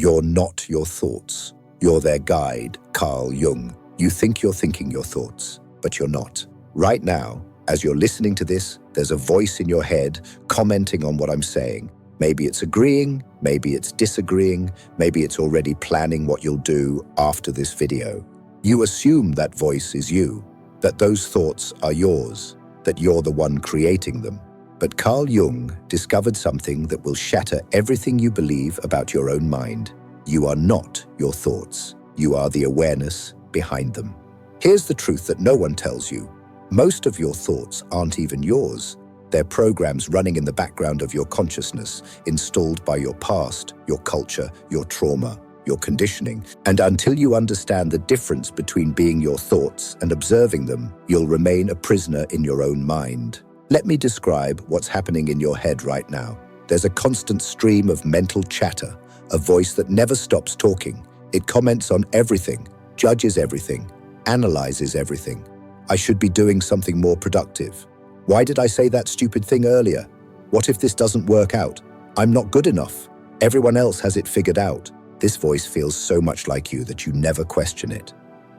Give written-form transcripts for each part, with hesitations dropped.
You're not your thoughts. You're their guide, Carl Jung. You think you're thinking your thoughts, but you're not. Right now, as you're listening to this, there's a voice in your head commenting on what I'm saying. Maybe it's agreeing, maybe it's disagreeing, maybe it's already planning what you'll do after this video. You assume that voice is you, that those thoughts are yours, that you're the one creating them. But Carl Jung discovered something that will shatter everything you believe about your own mind. You are not your thoughts. You are the awareness behind them. Here's the truth that no one tells you. Most of your thoughts aren't even yours. They're programs running in the background of your consciousness, installed by your past, your culture, your trauma, your conditioning. And until you understand the difference between being your thoughts and observing them, you'll remain a prisoner in your own mind. Let me describe what's happening in your head right now. There's a constant stream of mental chatter, a voice that never stops talking. It comments on everything, judges everything, analyzes everything. I should be doing something more productive. Why did I say that stupid thing earlier? What if this doesn't work out? I'm not good enough. Everyone else has it figured out. This voice feels so much like you that you never question it.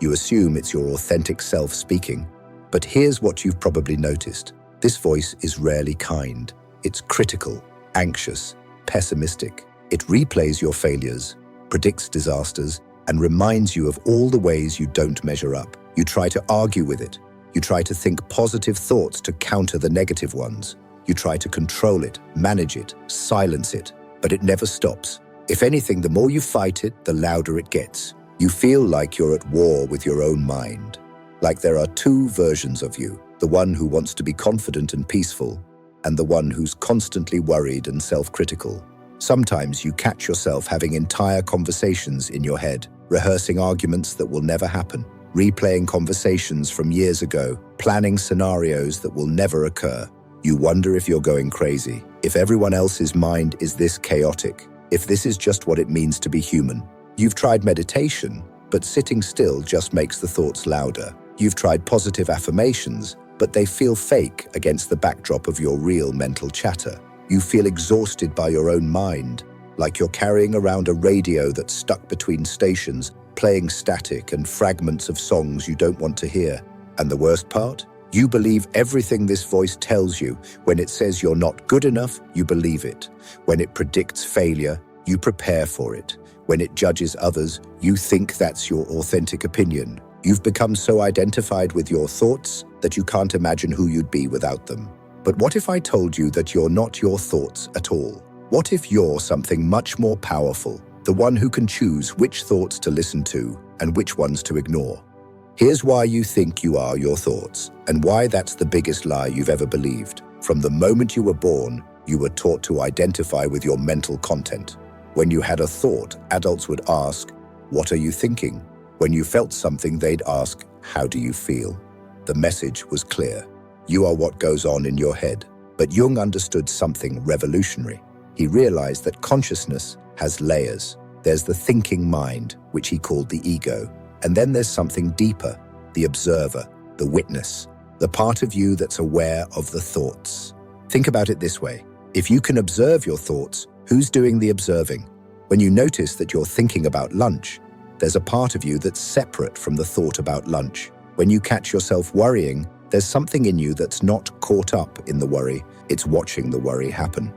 You assume it's your authentic self speaking. But here's what you've probably noticed. This voice is rarely kind. It's critical, anxious, pessimistic. It replays your failures, predicts disasters, and reminds you of all the ways you don't measure up. You try to argue with it. You try to think positive thoughts to counter the negative ones. You try to control it, manage it, silence it, but it never stops. If anything, the more you fight it, the louder it gets. You feel like you're at war with your own mind. Like there are two versions of you, the one who wants to be confident and peaceful, and the one who's constantly worried and self-critical. Sometimes you catch yourself having entire conversations in your head, rehearsing arguments that will never happen, replaying conversations from years ago, planning scenarios that will never occur. You wonder if you're going crazy, if everyone else's mind is this chaotic, if this is just what it means to be human. You've tried meditation, but sitting still just makes the thoughts louder. You've tried positive affirmations, but they feel fake against the backdrop of your real mental chatter. You feel exhausted by your own mind, like you're carrying around a radio that's stuck between stations, playing static and fragments of songs you don't want to hear. And the worst part? You believe everything this voice tells you. When it says you're not good enough, you believe it. When it predicts failure, you prepare for it. When it judges others, you think that's your authentic opinion. You've become so identified with your thoughts that you can't imagine who you'd be without them. But what if I told you that you're not your thoughts at all? What if you're something much more powerful, the one who can choose which thoughts to listen to and which ones to ignore? Here's why you think you are your thoughts, and why that's the biggest lie you've ever believed. From the moment you were born, you were taught to identify with your mental content. When you had a thought, adults would ask, "What are you thinking?" When you felt something, they'd ask, "How do you feel?" The message was clear. You are what goes on in your head. But Jung understood something revolutionary. He realized that consciousness has layers. There's the thinking mind, which he called the ego. And then there's something deeper, the observer, the witness, the part of you that's aware of the thoughts. Think about it this way. If you can observe your thoughts, who's doing the observing? When you notice that you're thinking about lunch, there's a part of you that's separate from the thought about lunch. When you catch yourself worrying, there's something in you that's not caught up in the worry. It's watching the worry happen.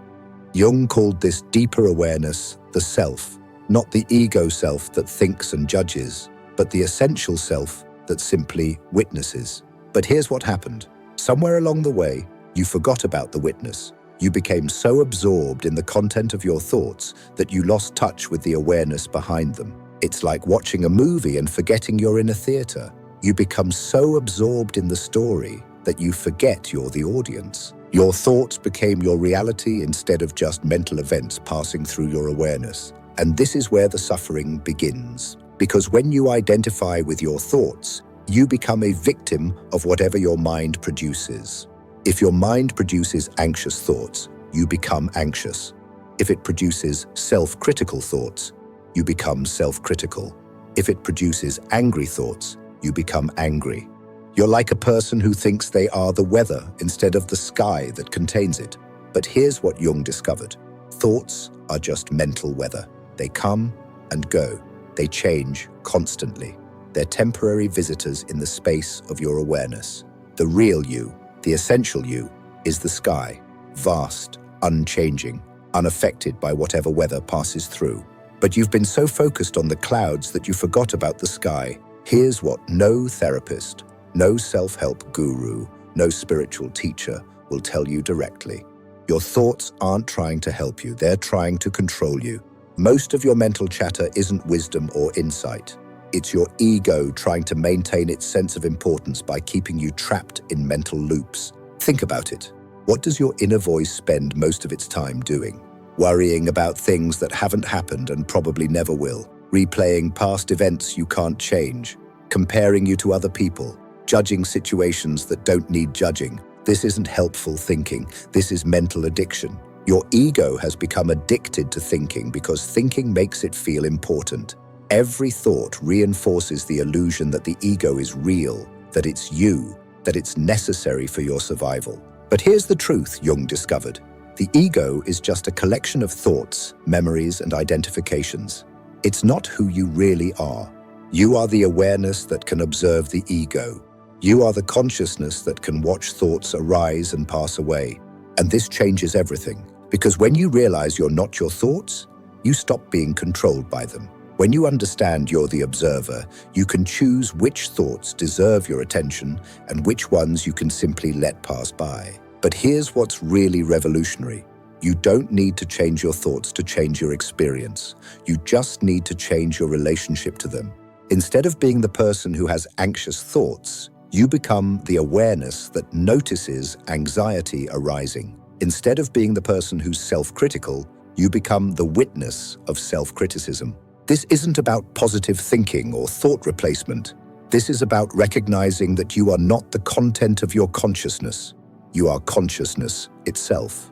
Jung called this deeper awareness the self, not the ego self that thinks and judges, but the essential self that simply witnesses. But here's what happened. Somewhere along the way, you forgot about the witness. You became so absorbed in the content of your thoughts that you lost touch with the awareness behind them. It's like watching a movie and forgetting you're in a theater. You become so absorbed in the story that you forget you're the audience. Your thoughts became your reality instead of just mental events passing through your awareness. And this is where the suffering begins. Because when you identify with your thoughts, you become a victim of whatever your mind produces. If your mind produces anxious thoughts, you become anxious. If it produces self-critical thoughts, you become self-critical. If it produces angry thoughts, you become angry. You're like a person who thinks they are the weather instead of the sky that contains it. But here's what Jung discovered. Thoughts are just mental weather. They come and go. They change constantly. They're temporary visitors in the space of your awareness. The real you, the essential you, is the sky, vast, unchanging, unaffected by whatever weather passes through. But you've been so focused on the clouds that you forgot about the sky. Here's what no therapist, no self-help guru, no spiritual teacher will tell you directly. Your thoughts aren't trying to help you, they're trying to control you. Most of your mental chatter isn't wisdom or insight. It's your ego trying to maintain its sense of importance by keeping you trapped in mental loops. Think about it. What does your inner voice spend most of its time doing? Worrying about things that haven't happened and probably never will, replaying past events you can't change, comparing you to other people, judging situations that don't need judging. This isn't helpful thinking, this is mental addiction. Your ego has become addicted to thinking because thinking makes it feel important. Every thought reinforces the illusion that the ego is real, that it's you, that it's necessary for your survival. But here's the truth Jung discovered. The ego is just a collection of thoughts, memories, and identifications. It's not who you really are. You are the awareness that can observe the ego. You are the consciousness that can watch thoughts arise and pass away. And this changes everything, because when you realize you're not your thoughts, you stop being controlled by them. When you understand you're the observer, you can choose which thoughts deserve your attention and which ones you can simply let pass by. But here's what's really revolutionary. You don't need to change your thoughts to change your experience. You just need to change your relationship to them. Instead of being the person who has anxious thoughts, you become the awareness that notices anxiety arising. Instead of being the person who's self-critical, you become the witness of self-criticism. This isn't about positive thinking or thought replacement. This is about recognizing that you are not the content of your consciousness. You are consciousness itself.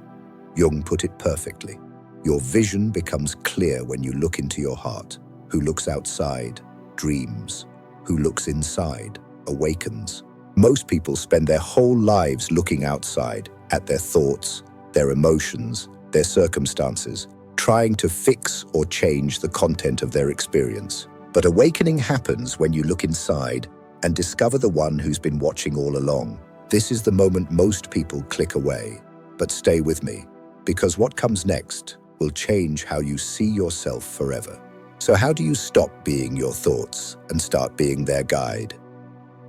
Jung put it perfectly. Your vision becomes clear when you look into your heart. Who looks outside, dreams. Who looks inside, awakens. Most people spend their whole lives looking outside, at their thoughts, their emotions, their circumstances, trying to fix or change the content of their experience. But awakening happens when you look inside and discover the one who's been watching all along. This is the moment most people click away. But stay with me, because what comes next will change how you see yourself forever. So how do you stop being your thoughts and start being their guide?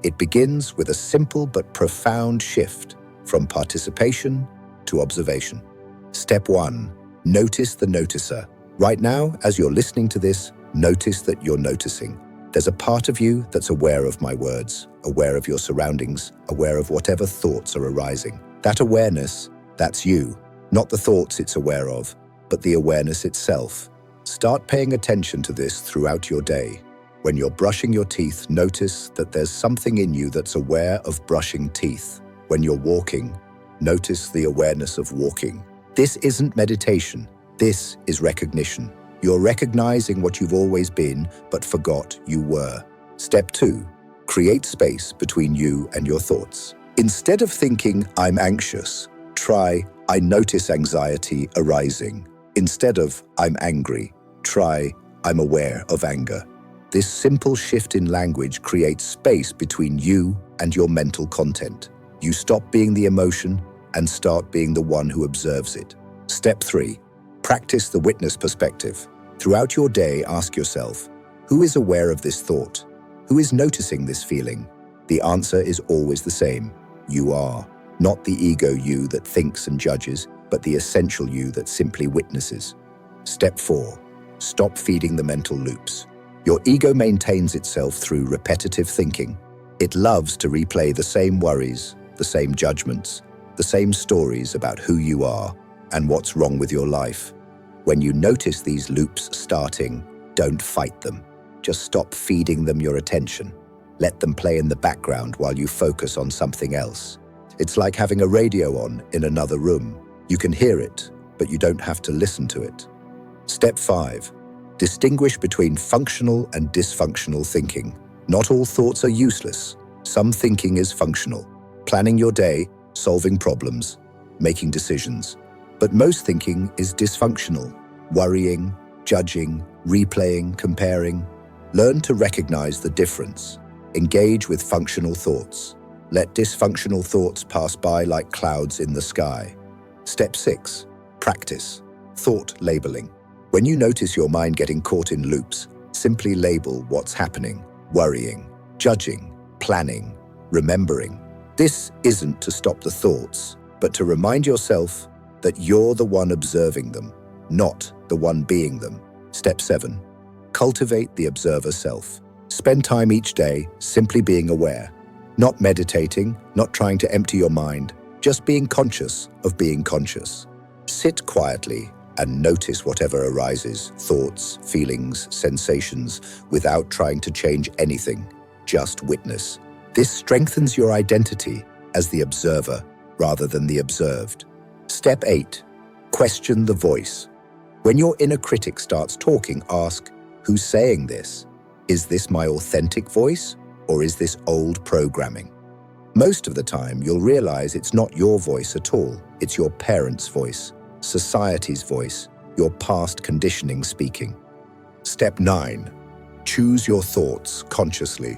It begins with a simple but profound shift from participation to observation. Step 1. Notice the noticer. Right now, as you're listening to this, notice that you're noticing. There's a part of you that's aware of my words, aware of your surroundings, aware of whatever thoughts are arising. That awareness, that's you. Not the thoughts it's aware of, but the awareness itself. Start paying attention to this throughout your day. When you're brushing your teeth, notice that there's something in you that's aware of brushing teeth. When you're walking, notice the awareness of walking. This isn't meditation. This is recognition. You're recognizing what you've always been, but forgot you were. Step 2. Create space between you and your thoughts. Instead of thinking, I'm anxious, try, I notice anxiety arising. Instead of, I'm angry, try, I'm aware of anger. This simple shift in language creates space between you and your mental content. You stop being the emotion and start being the one who observes it. Step 3. Practice the witness perspective. Throughout your day, ask yourself, who is aware of this thought? Who is noticing this feeling? The answer is always the same. You are. Not the ego you that thinks and judges, but the essential you that simply witnesses. Step 4. Stop feeding the mental loops. Your ego maintains itself through repetitive thinking. It loves to replay the same worries, the same judgments, the same stories about who you are and what's wrong with your life. When you notice these loops starting, don't fight them. Just stop feeding them your attention. Let them play in the background while you focus on something else. It's like having a radio on in another room. You can hear it, but you don't have to listen to it. Step 5. Distinguish between functional and dysfunctional thinking. Not all thoughts are useless. Some thinking is functional. Planning your day, solving problems, making decisions. But most thinking is dysfunctional. Worrying, judging, replaying, comparing. Learn to recognize the difference. Engage with functional thoughts. Let dysfunctional thoughts pass by like clouds in the sky. Step 6. Practice. Thought labeling. When you notice your mind getting caught in loops, simply label what's happening: worrying, judging, planning, remembering. This isn't to stop the thoughts, but to remind yourself that you're the one observing them, not the one being them. Step 7. Cultivate the observer self. Spend time each day simply being aware. Not meditating, not trying to empty your mind, just being conscious of being conscious. Sit quietly and notice whatever arises, thoughts, feelings, sensations, without trying to change anything. Just witness. This strengthens your identity as the observer rather than the observed. Step 8. Question the voice. When your inner critic starts talking, ask, who's saying this? Is this my authentic voice, or is this old programming? Most of the time, you'll realize it's not your voice at all. It's your parents' voice, society's voice, your past conditioning speaking. Step 9. Choose your thoughts consciously.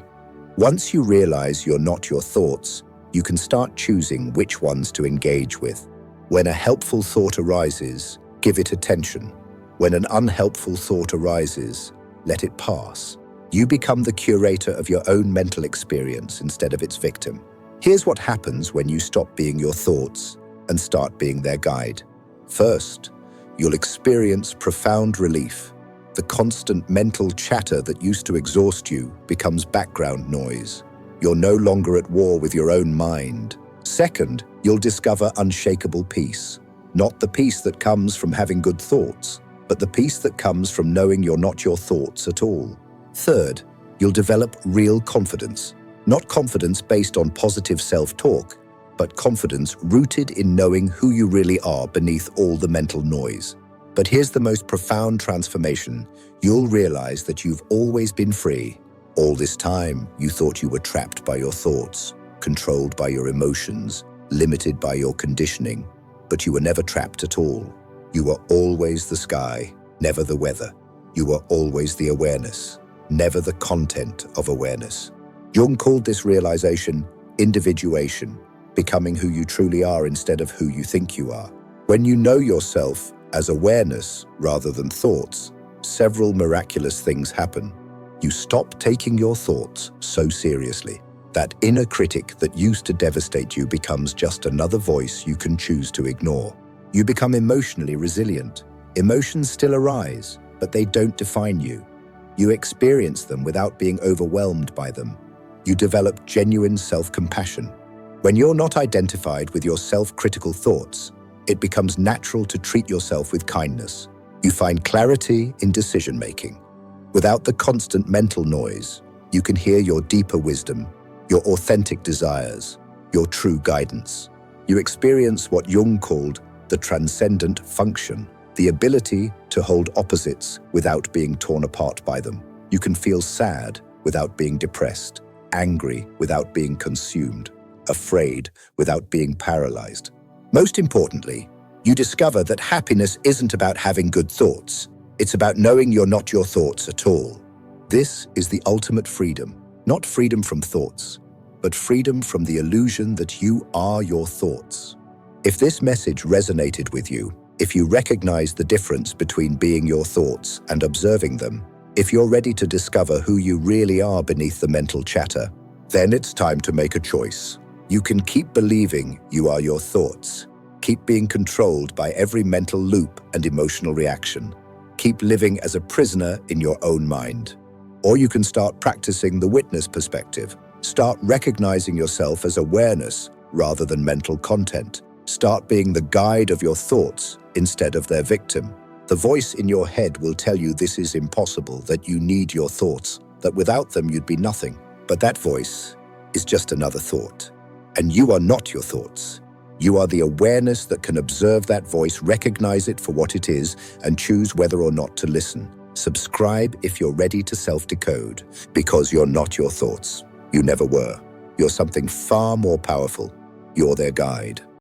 Once you realize you're not your thoughts, you can start choosing which ones to engage with. When a helpful thought arises, give it attention. When an unhelpful thought arises, let it pass. You become the curator of your own mental experience instead of its victim. Here's what happens when you stop being your thoughts and start being their guide. First, you'll experience profound relief. The constant mental chatter that used to exhaust you becomes background noise. You're no longer at war with your own mind. Second, you'll discover unshakable peace. Not the peace that comes from having good thoughts, but the peace that comes from knowing you're not your thoughts at all. Third, you'll develop real confidence. Not confidence based on positive self-talk, but confidence rooted in knowing who you really are beneath all the mental noise. But here's the most profound transformation. You'll realize that you've always been free. All this time, you thought you were trapped by your thoughts, controlled by your emotions, limited by your conditioning. But you were never trapped at all. You were always the sky, never the weather. You were always the awareness, never the content of awareness. Jung called this realization individuation, becoming who you truly are instead of who you think you are. When you know yourself as awareness rather than thoughts, several miraculous things happen. You stop taking your thoughts so seriously. That inner critic that used to devastate you becomes just another voice you can choose to ignore. You become emotionally resilient. Emotions still arise, but they don't define you. You experience them without being overwhelmed by them. You develop genuine self-compassion. When you're not identified with your self-critical thoughts, it becomes natural to treat yourself with kindness. You find clarity in decision-making. Without the constant mental noise, you can hear your deeper wisdom, your authentic desires, your true guidance. You experience what Jung called the transcendent function, the ability to hold opposites without being torn apart by them. You can feel sad without being depressed, angry without being consumed, afraid without being paralyzed. Most importantly, you discover that happiness isn't about having good thoughts. It's about knowing you're not your thoughts at all. This is the ultimate freedom, not freedom from thoughts, but freedom from the illusion that you are your thoughts. If this message resonated with you, if you recognize the difference between being your thoughts and observing them, if you're ready to discover who you really are beneath the mental chatter, then it's time to make a choice. You can keep believing you are your thoughts, keep being controlled by every mental loop and emotional reaction, keep living as a prisoner in your own mind. Or you can start practicing the witness perspective. Start recognizing yourself as awareness rather than mental content. Start being the guide of your thoughts instead of their victim. The voice in your head will tell you this is impossible, that you need your thoughts, that without them you'd be nothing. But that voice is just another thought. And you are not your thoughts. You are the awareness that can observe that voice, recognize it for what it is, and choose whether or not to listen. Subscribe if you're ready to self-decode, because you're not your thoughts. You never were. You're something far more powerful. You're their guide.